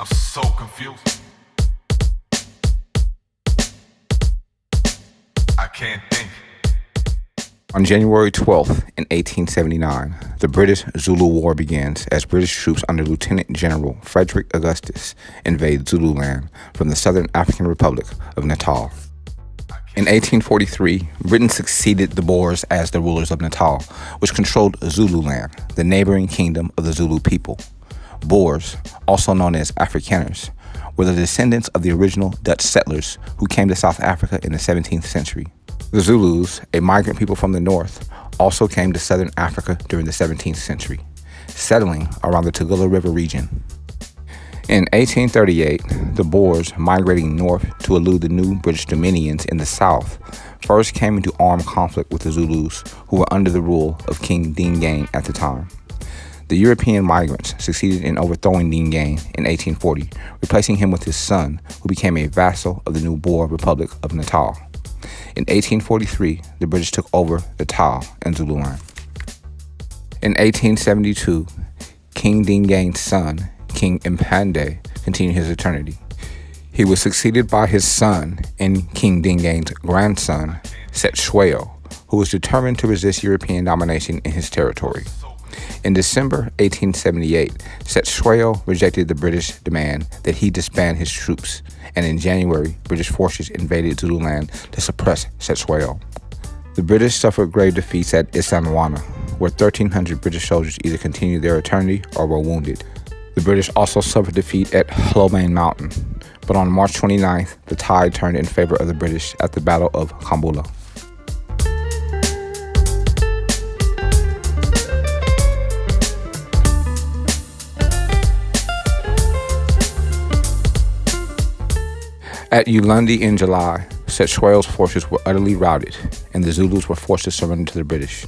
I'm so confused. I can't think. On January 12th, in 1879, the British-Zulu War begins as British troops under Lieutenant General Frederick Augustus invade Zululand from the Southern African Republic of Natal. In 1843, Britain succeeded the Boers as the rulers of Natal, which controlled Zululand, the neighboring kingdom of the Zulu people. Boers, also known as Afrikaners, were the descendants of the original Dutch settlers who came to South Africa in the 17th century. The Zulus, a migrant people from the north, also came to southern Africa during the 17th century, settling around the Tugela River region. In 1838, the Boers, migrating north to elude the new British dominions in the south, first came into armed conflict with the Zulus, who were under the rule of King Dingaan at the time. The European migrants succeeded in overthrowing Dingaan in 1840, replacing him with his son, who became a vassal of the new Boer Republic of Natal. In 1843, the British took over Natal and Zululand. In 1872, King Dingaan's son, King Mpande, continued his eternity. He was succeeded by his son and King Dingaan's grandson, Cetshwayo, who was determined to resist European domination in his territory. In December 1878, Cetshwayo rejected the British demand that he disband his troops, and in January, British forces invaded Zululand to suppress Cetshwayo. The British suffered grave defeats at Isandlwana, where 1,300 British soldiers either continued their eternity or were wounded. The British also suffered defeat at Hlomane Mountain, but on March 29th, the tide turned in favor of the British at the Battle of Kambula. At Ulundi in July, Cetshwayo's forces were utterly routed, and the Zulus were forced to surrender to the British.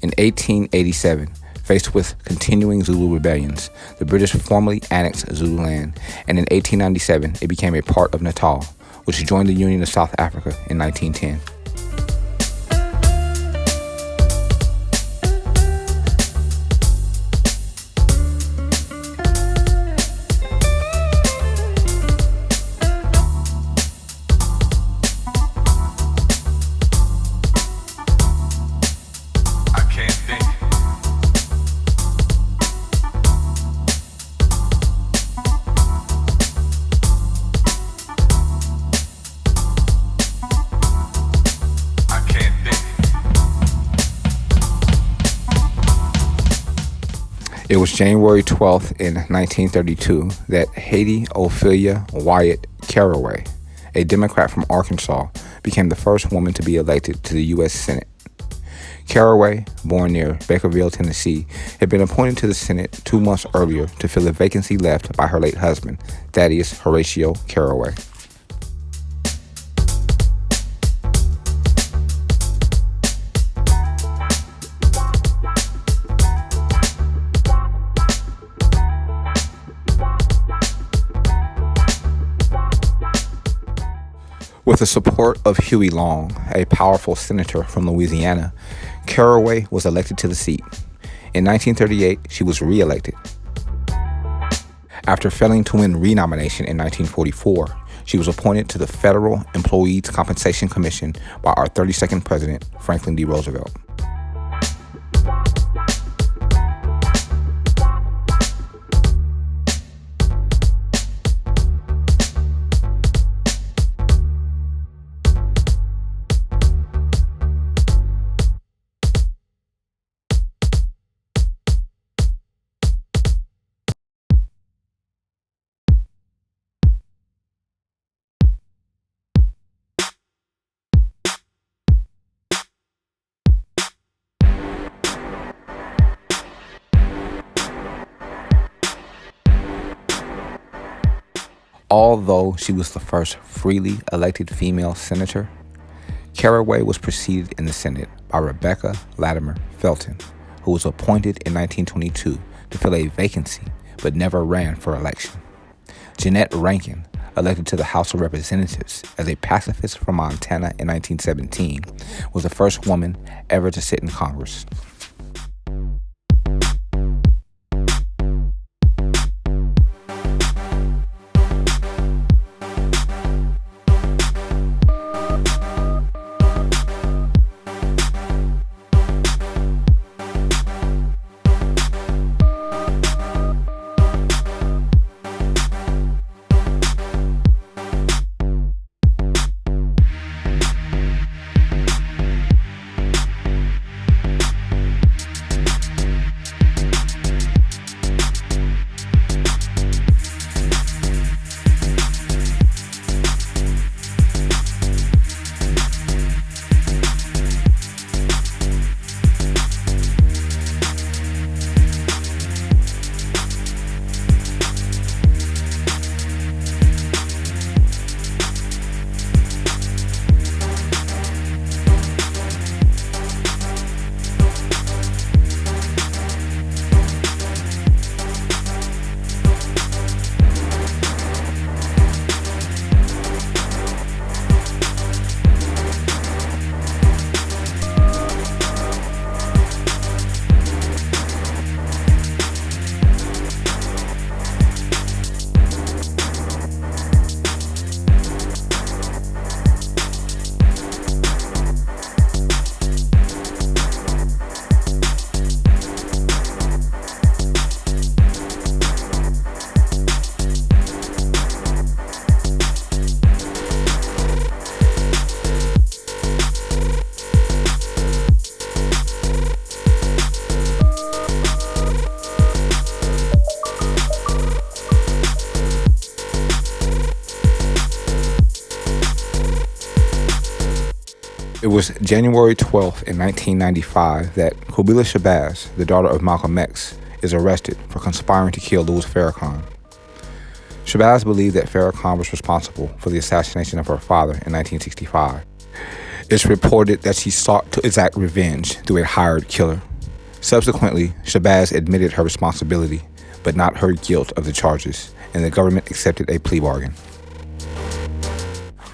In 1887, faced with continuing Zulu rebellions, the British formally annexed Zululand, and in 1897, it became a part of Natal, which joined the Union of South Africa in 1910. It was January 12th in 1932 that Hatie Ophelia Wyatt Caraway, a Democrat from Arkansas, became the first woman to be elected to the U.S. Senate. Caraway, born near Bakerville, Tennessee, had been appointed to the Senate 2 months earlier to fill a vacancy left by her late husband, Thaddeus Horatio Caraway. With the support of Huey Long, a powerful senator from Louisiana, Caraway was elected to the seat. In 1938, she was re-elected. After failing to win renomination in 1944, she was appointed to the Federal Employees Compensation Commission by our 32nd President, Franklin D. Roosevelt. Although she was the first freely elected female senator, Caraway was preceded in the Senate by Rebecca Latimer Felton, who was appointed in 1922 to fill a vacancy but never ran for election. Jeanette Rankin, elected to the House of Representatives as a pacifist from Montana in 1917, was the first woman ever to sit in Congress. It was January 12th in 1995 that Qubilah Shabazz, the daughter of Malcolm X, is arrested for conspiring to kill Louis Farrakhan. Shabazz believed that Farrakhan was responsible for the assassination of her father in 1965. It's reported that she sought to exact revenge through a hired killer. Subsequently, Shabazz admitted her responsibility, but not her guilt of the charges, and the government accepted a plea bargain.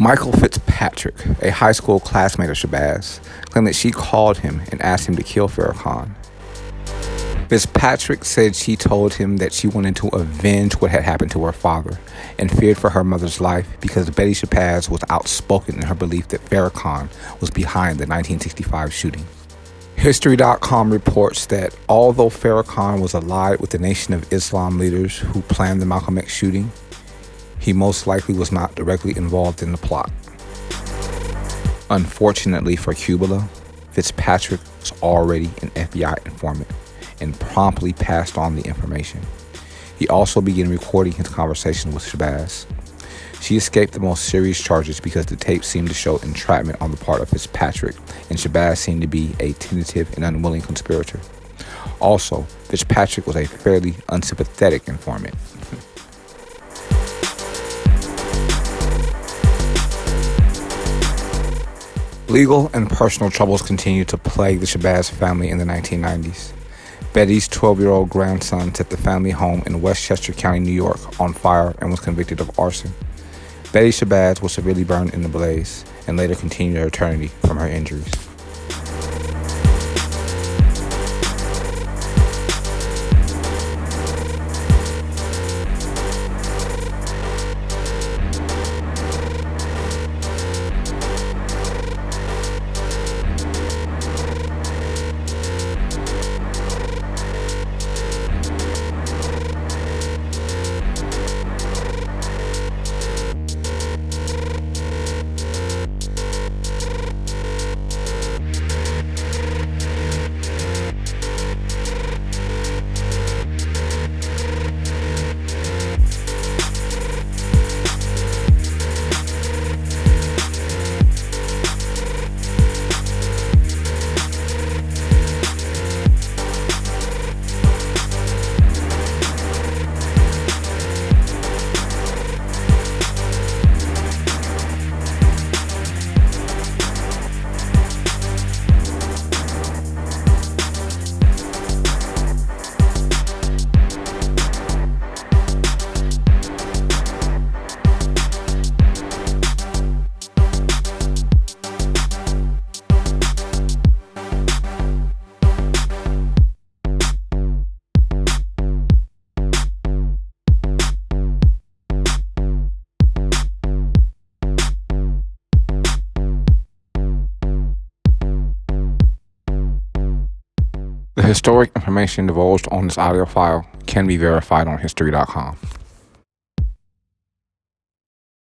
Michael Fitzpatrick, a high school classmate of Shabazz, claimed that she called him and asked him to kill Farrakhan. Fitzpatrick said she told him that she wanted to avenge what had happened to her father and feared for her mother's life because Betty Shabazz was outspoken in her belief that Farrakhan was behind the 1965 shooting. History.com reports that although Farrakhan was allied with the Nation of Islam leaders who planned the Malcolm X shooting, he most likely was not directly involved in the plot. Unfortunately for Qubilah, Fitzpatrick was already an FBI informant and promptly passed on the information. He also began recording his conversation with Shabazz. She escaped the most serious charges because the tape seemed to show entrapment on the part of Fitzpatrick, and Shabazz seemed to be a tentative and unwilling conspirator. Also, Fitzpatrick was a fairly unsympathetic informant. Legal and personal troubles continued to plague the Shabazz family in the 1990s. Betty's 12-year-old grandson set the family home in Westchester County, New York, on fire and was convicted of arson. Betty Shabazz was severely burned in the blaze and later continued her eternity from her injuries. The historic information divulged on this audio file can be verified on History.com.